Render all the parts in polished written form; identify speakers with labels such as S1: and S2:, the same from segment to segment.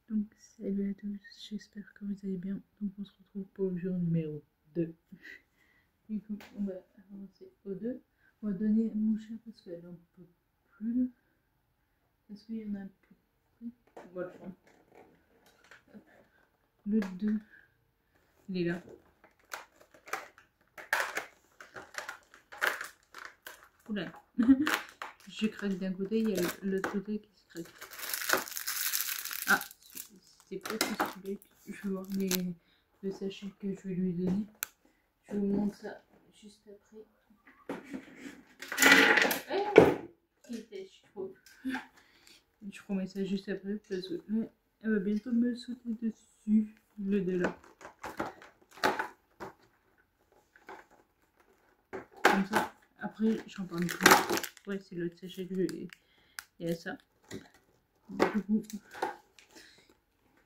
S1: Donc salut à tous, j'espère que vous allez bien. Donc on se retrouve pour le jour numéro 2. Du coup on va avancer au 2. On va donner à mon chat parce qu'elle n'en peut plus. Est-ce qu'il y en a un peu plus? On va le prendre. Le 2, il est là. Oula. Je craque d'un côté, il y a l'autre côté qui se craque. Ah, c'est pas tout celui que je vais voir le sachet que je vais lui donner. Je vous montre ça juste après. Je remets ça juste après parce que là, elle va bientôt me sauter dessus, le de là. Comme ça, après j'en parle plus. Ouais, c'est l'autre sachet que je vais. Il y a ça. Du coup,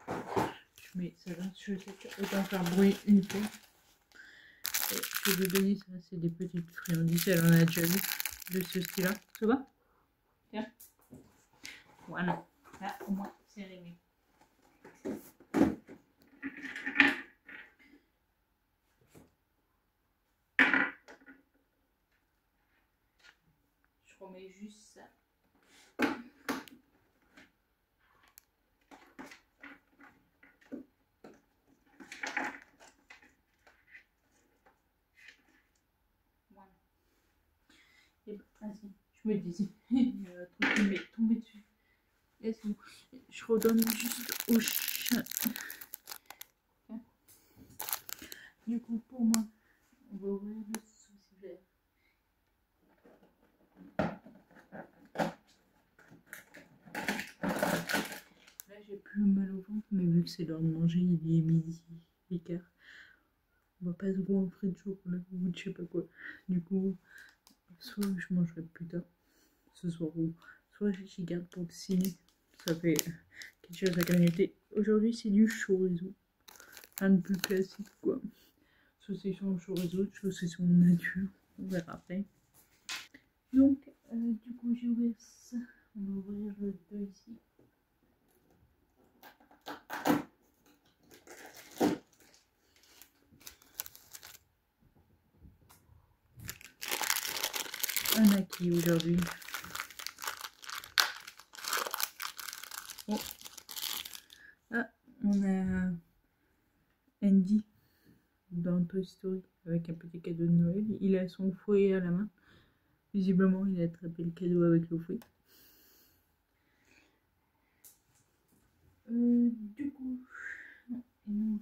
S1: je mets ça là, je sais que autant faire bruit une fois. Et je vais lui donner ça, c'est des petites friandises, elle en a déjà vu de ce style-là. Ça va? Tiens. Voilà. Là, au moins, c'est réglé. Je remets juste ça. Voilà. Et ben, vas-y, je me disais, il y a un truc qui m'est tombé dessus. Et c'est bon. Je redonne juste au chat. Du coup, pour moi, on va ouvrir le souci vert. Là, j'ai plus mal au ventre, mais vu que c'est l'heure de manger, il est midi et quart. On va pas se goinfrer de chocolat ou de je sais pas quoi. Du coup, soit je mangerai plus tard, ce soir, ou soit j'y garde pour le ciné. Ça fait quelque chose à grignoter. Aujourd'hui, c'est du chorizo. Un de plus classique, quoi. Saucisson chorizo, saucisson nature. On verra après. Donc, du coup, j'ai ouvert ça. On va ouvrir le 2 ici. Un acquis aujourd'hui. Bon. Ah, on a Andy dans Toy Story avec un petit cadeau de Noël. Il a son fouet à la main. Visiblement, il a attrapé le cadeau avec le fouet. Du coup, on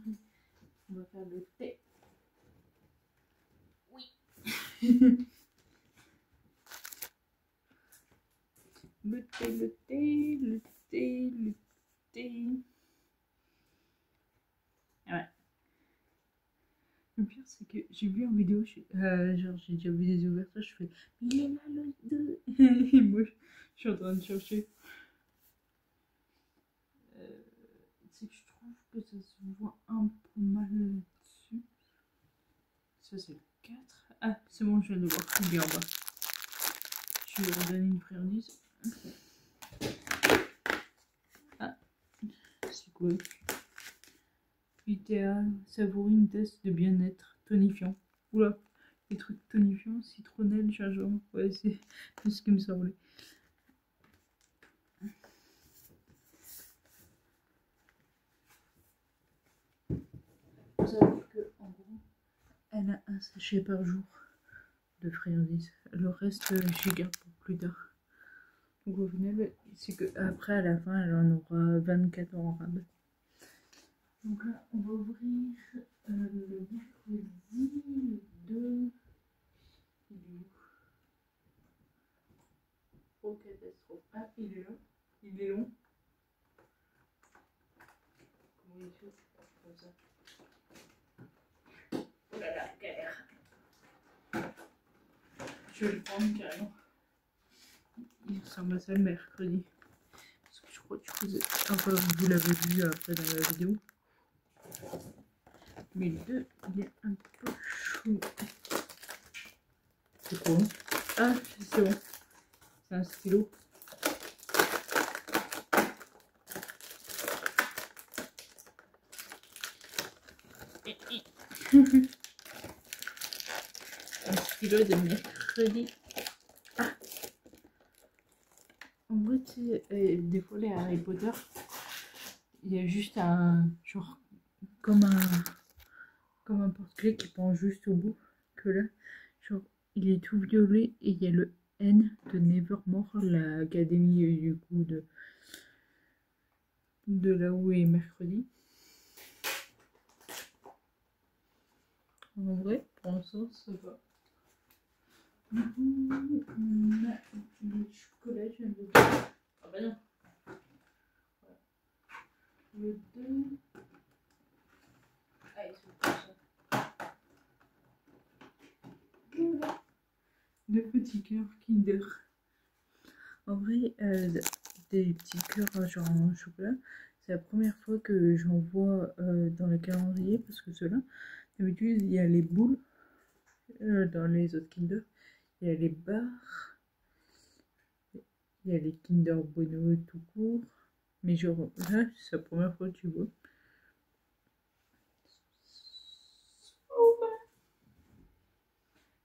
S1: va faire le thé. Oui. Le thé, le thé, le thé, le thé. Ah ouais. Le pire, c'est que j'ai vu en vidéo, genre j'ai déjà vu des ouvertures, je fais il est là le 2. Et moi, je suis en train de chercher. C'est que je trouve que ça se voit un peu mal là-dessus. Ça, c'est le 4. Ah, c'est bon, je viens de voir. Il est en bas. Je vais redonner une friandise. Ah, c'est quoi? Idéal, savourer une tasse de bien-être tonifiant. Oula, les trucs tonifiants, citronnelle, gingembre. Ouais, c'est ce qui me semblait. Faut savoir que, en gros, elle a un sachet par jour de friandises. Le reste, j'y garde pour plus tard. Donc au final, c'est qu'après, à la fin, elle en aura 24 en rab. Donc là, on va ouvrir le mercredi, le 2. Il est où? Oh, catastrophe. Ah, il est là. Il est long. Comment il fait? Comme ça. Oh là là, galère. Je vais le prendre carrément. Il ressemble à ça le mercredi. Parce que je crois que enfin, vous l'avez vu après dans la vidéo. Mais le 2, il est un peu chaud. C'est quoi? Ah, c'est bon. C'est un stylo. Un stylo de mercredi. Ah. En vrai, tu sais, des fois les Harry Potter, il y a juste un genre comme un porte-clés qui pend juste au bout. Que là, genre, il est tout violet et il y a le N de Nevermore, l'académie du coup de là où est mercredi. En vrai, pour l'instant, ça va. Du coup, on a le chocolat, je viens de le faire. Ah bah non. Voilà. Le 2. Ah, il se fait ça. Voilà. Deux petits cœurs Kinder. En vrai, des petits cœurs genre en chocolat, c'est la première fois que j'en vois dans le calendrier parce que ceux-là, d'habitude, il y a les boules dans les autres Kinder, il y a les barres, il y a les Kinder Bueno tout court, mais genre là, c'est la première fois que tu vois.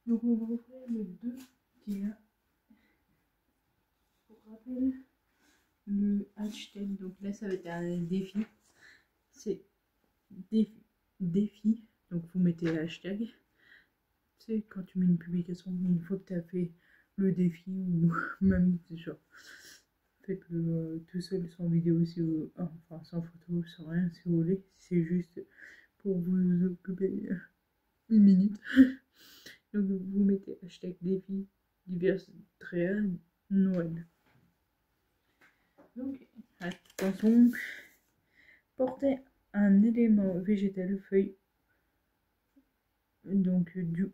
S1: Donc on va ouvrir le 2 qui est là. Pour rappel, le hashtag, donc là ça va être un défi. C'est défi, donc vous mettez le hashtag. Tu sais, quand tu mets une publication, une fois que tu as fait le défi, ou même genre, faites-le tout seul sans vidéo, si vous, enfin sans photo, sans rien, si vous voulez. C'est juste pour vous occuper une minute. Donc vous mettez hashtag défi divers Noël. Donc, attention, portez un élément végétal, feuille, donc du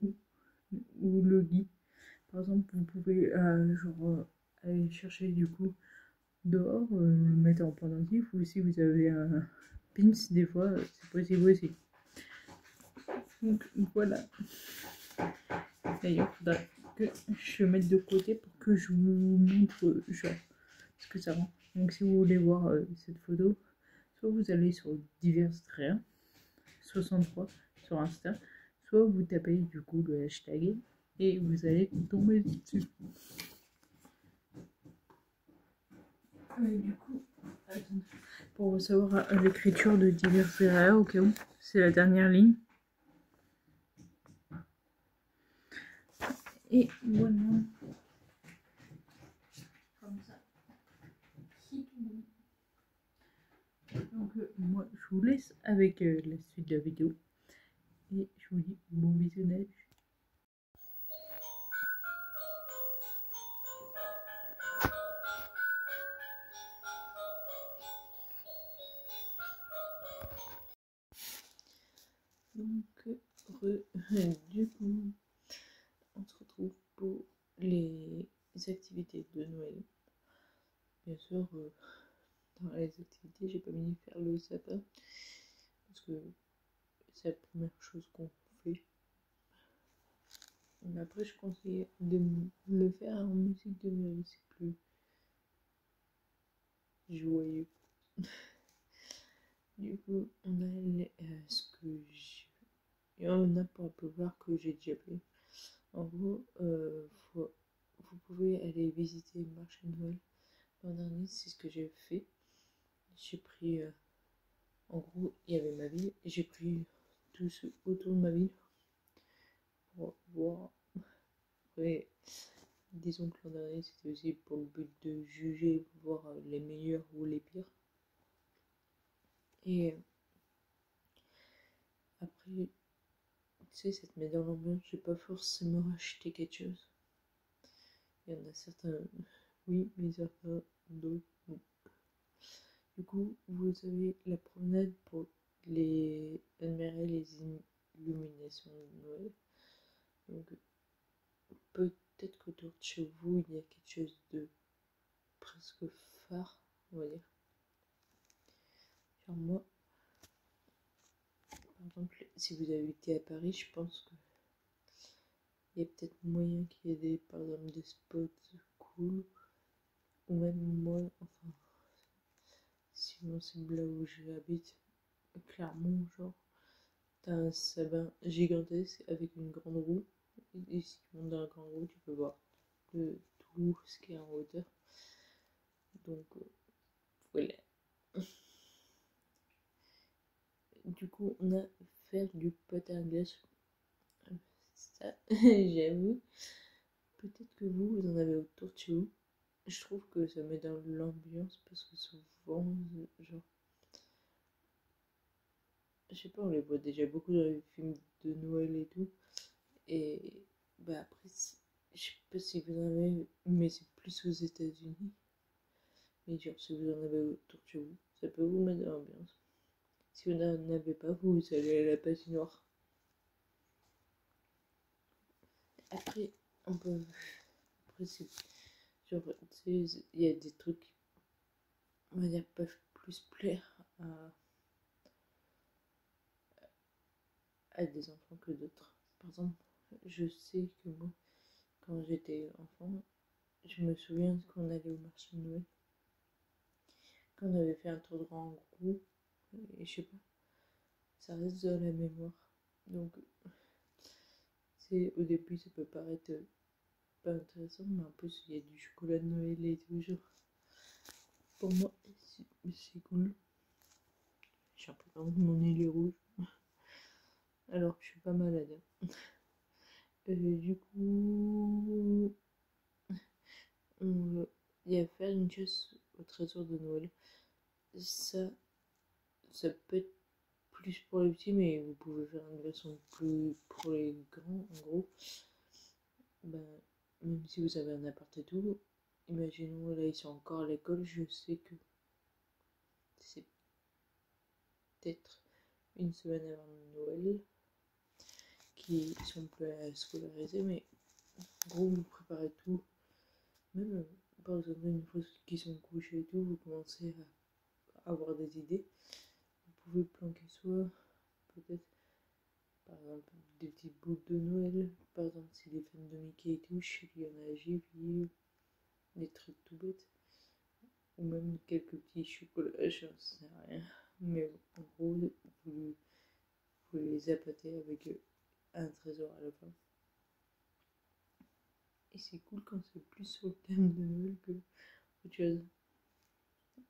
S1: ou le gui. Par exemple, vous pouvez aller chercher du coup dehors, le mettre en pendentif, ou si vous avez un pins, des fois, c'est possible aussi. Donc voilà. D'ailleurs, il faudra que je mette de côté pour que je vous montre genre ce que ça rend. Donc si vous voulez voir cette photo, soit vous allez sur divers 63 sur Insta, soit vous tapez du coup le hashtag et vous allez tomber dessus. Du coup, attendez, pour savoir l'écriture de divers au cas où, c'est la dernière ligne. Et voilà. Comme ça. Donc moi je vous laisse avec la suite de la vidéo. Et je vous dis bon visionnage. Donc du coup, on se retrouve pour les activités de Noël. Bien sûr, dans les activités, j'ai pas mis faire le sapin parce que c'est la première chose qu'on fait. Mais après, je conseille de le faire en musique de Noël, c'est plus joyeux. Du coup, on a ce que j'ai. Il y en a pour voir que j'ai déjà fait. En gros, vous pouvez aller visiter le marché de Noël. L'an dernier, c'est ce que j'ai fait. J'ai pris, en gros, il y avait ma ville, et j'ai pris tout ce autour de ma ville pour voir. Après, disons que l'an dernier, c'était aussi pour le but de juger, voir les meilleurs ou les pires. Et après, tu sais, ça te met dans l'ambiance, j'ai pas forcément acheté quelque chose. Il y en a certains, oui, mais certains d'autres, non. Du coup, vous avez la promenade pour admirer les illuminations de Noël. Donc, peut-être qu'autour de chez vous, il y a quelque chose de presque phare, on va dire. Genre moi, par exemple, si vous habitez à Paris, je pense que il y a peut-être moyen qu'il y ait par exemple des spots cool, ou même moi, enfin, sinon c'est là où j'habite, Clermont, genre, t'as un sapin gigantesque avec une grande roue. Et si tu montes dans la grande roue, tu peux voir tout ce qui est en hauteur. Donc voilà. Du coup, on a faire du patin à glace. Ça, j'avoue. Peut-être que vous en avez autour de chez vous. Je trouve que ça met dans l'ambiance parce que souvent, genre, je sais pas, on les voit déjà beaucoup dans les films de Noël et tout. Et bah après, je sais pas si vous en avez, mais c'est plus aux États-Unis. Mais genre, si vous en avez autour de chez vous, ça peut vous mettre dans l'ambiance. Si vous n'en avez pas, vous allez à la patinoire. Après, on peut. Après, c'est. Genre, tu sais, il y a des trucs qui, on va dire, peuvent plus plaire à des enfants que d'autres. Par exemple, je sais que moi, quand j'étais enfant, je me souviens qu'on allait au marché de Noël, qu'on avait fait un tour de grand groupe, et je sais pas, ça reste dans la mémoire. Donc, c'est au début, ça peut paraître pas intéressant, mais en plus, il y a du chocolat de Noël et tout, genre, pour moi, c'est cool. J'ai l'impression que mon nez est rouge, alors que je suis pas malade. Du coup, il y a faire une chasse au trésor de Noël. Ça, ça peut être plus pour les petits, mais vous pouvez faire une version plus pour les grands, en gros. Ben, même si vous avez un appart et tout, imaginons là ils sont encore à l'école, je sais que c'est peut-être une semaine avant Noël qui sont plus scolarisés, mais en gros vous préparez tout, même par exemple une fois qu'ils sont couchés et tout, vous commencez à avoir des idées. Vous pouvez planquer soit peut-être par exemple des petites boules de Noël, par exemple si les fans de Mickey et tout, je sais qu'il y en a à Givier, des trucs tout bêtes, ou même quelques petits chocolats, j'en sais rien. Mais en gros, vous les appâtez avec un trésor à la fin. Et c'est cool quand c'est plus sur le thème de Noël que autre chose.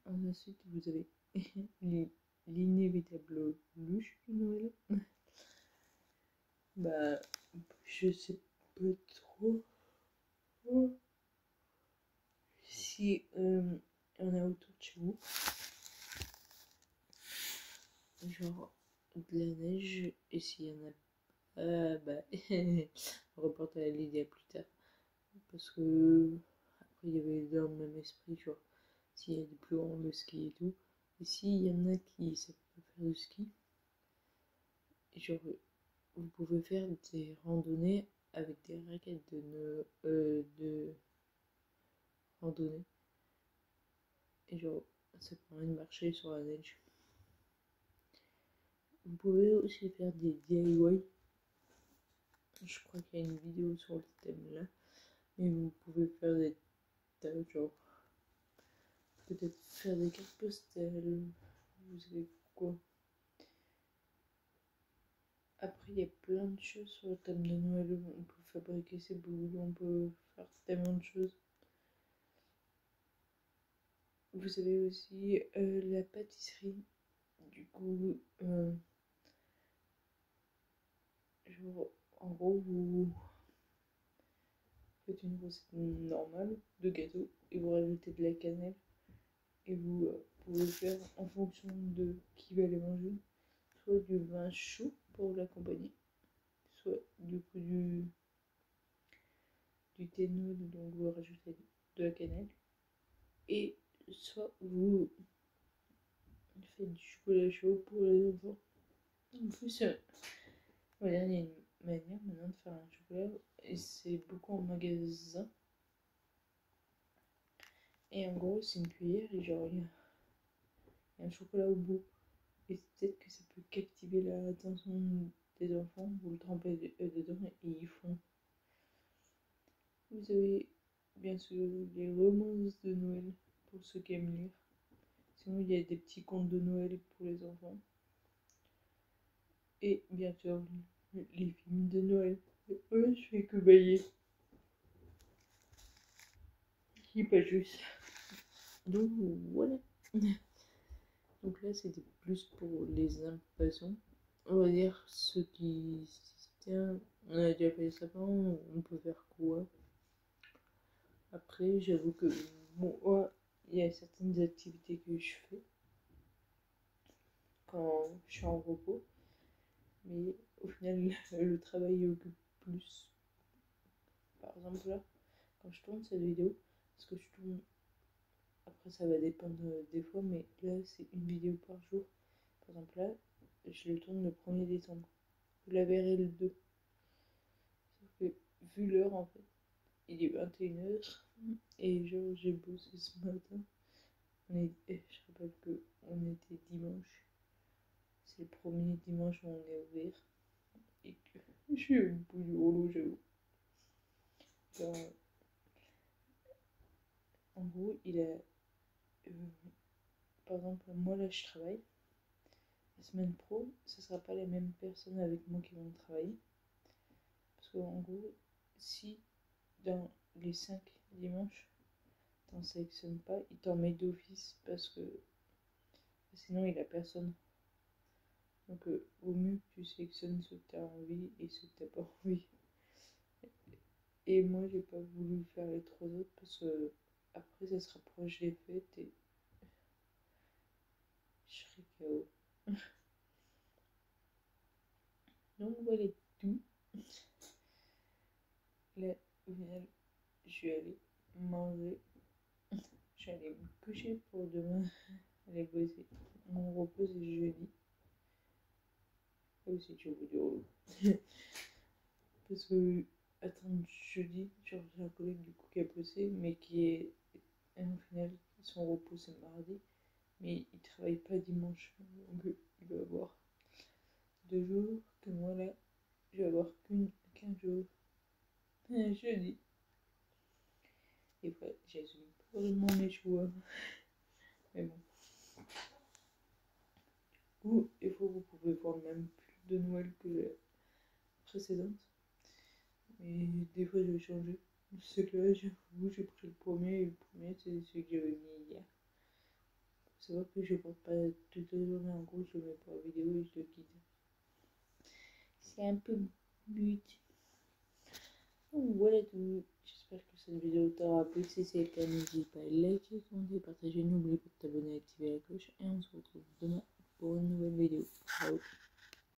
S1: Ensuite, vous avez l'inévitable luche de Noël. Bah, je sais pas trop si on a autour de chez vous, genre de la neige, et s'il y en a bah, on reporte à l'idée plus tard. Parce que après, il y avait dans le même esprit, genre, s'il y a des plus grands de ski et tout. Et s'il y en a qui savent pas faire du ski, et genre, vous pouvez faire des randonnées avec des raquettes de randonnée. Et genre, ça permet de marcher sur la neige. Vous pouvez aussi faire des DIY. Je crois qu'il y a une vidéo sur le thème là. Mais vous pouvez faire des tas, genre, peut-être faire des cartes postales. Vous savez quoi. Après, il y a plein de choses sur le thème de Noël. On peut fabriquer ses boules, on peut faire tellement de choses. Vous avez aussi la pâtisserie. Du coup, genre, en gros, vous faites une recette normale de gâteau et vous rajoutez de la cannelle. Et vous pouvez faire en fonction de qui va les manger, soit du vin chaud pour l'accompagner, soit du coup du thé de Noël, donc vous rajoutez de la cannelle, et soit vous faites du chocolat chaud pour les enfants. En plus, voilà, il y a une manière maintenant de faire un chocolat, et c'est beaucoup en magasin. Et en gros, c'est une cuillère, et genre, il y a un chocolat au bout. Et peut-être que ça peut captiver l'attention des enfants, vous le trempez dedans et ils font. Vous avez bien sûr les romances de Noël pour ceux qui aiment lire. Sinon, il y a des petits contes de Noël pour les enfants. Et bien sûr, les films de Noël. Ouais, je fais que bailler. Qui pas juste. Donc voilà. Donc là, c'était plus pour les impatients. On va dire ceux qui tiens, on a déjà fait ça avant, on peut faire quoi? Après, j'avoue que bon, ouais, il y a certaines activités que je fais quand je suis en repos, mais au final, le travail occupe plus. Par exemple, là, quand je tourne cette vidéo, parce que je tourne, après ça va dépendre des fois, mais là, c'est une vidéo par jour. Par exemple, là, je le tourne le 1er décembre. Vous la verrez le 2. Sauf que, vu l'heure, en fait, il est 21h, et genre, j'ai bossé ce matin. Je rappelle que on était dimanche. C'est le premier dimanche où on est ouvert. Et que je suis au bout du rouleau, j'avoue. Genre, en gros, il a. Par exemple, moi là, je travaille. La semaine pro, ce sera pas les mêmes personnes avec moi qui vont travailler. Parce qu'en gros, si dans les 5 dimanches, t'en sélectionnes pas, il t'en met d'office parce que sinon il a personne. Donc, au mieux que tu sélectionnes ceux que t'as envie et ceux que t'as pas envie. Et moi, j'ai pas voulu faire les 3 autres parce que après, ça se rapproche des fêtes et je serais KO. Donc, voilà tout. Là, au final, je vais aller manger. Je vais aller me coucher pour demain aller bosser. Mon repos, c'est jeudi. Ah oui, c'est au bout du rouleau. Parce que, attends, jeudi, genre, j'ai un collègue du coup qui a bossé, mais qui est. Au final, son repos, c'est mardi. Mais il travaille pas dimanche. Donc, il va avoir 2 jours que moi, là, je vais avoir qu'un jour. Un jeudi. Et voilà, j'assume pas vraiment mes choix. Mais bon. Ou, des fois, vous pouvez voir le même pull de Noël que la précédente. Mais des fois, je vais changer. C'est que là, j'avoue, j'ai pris le premier. Et le premier, c'est celui que j'avais mis hier. C'est vrai que je porte pas toute la journée. En gros, je le mets pour la vidéo et je le quitte. C'est un peu but. Donc voilà tout. J'espère que cette vidéo t'aura plu. Si c'est le cas, n'hésite pas à liker, commenter, partager. N'oublie pas de t'abonner et activer la cloche. Et on se retrouve demain pour une nouvelle vidéo. Ciao.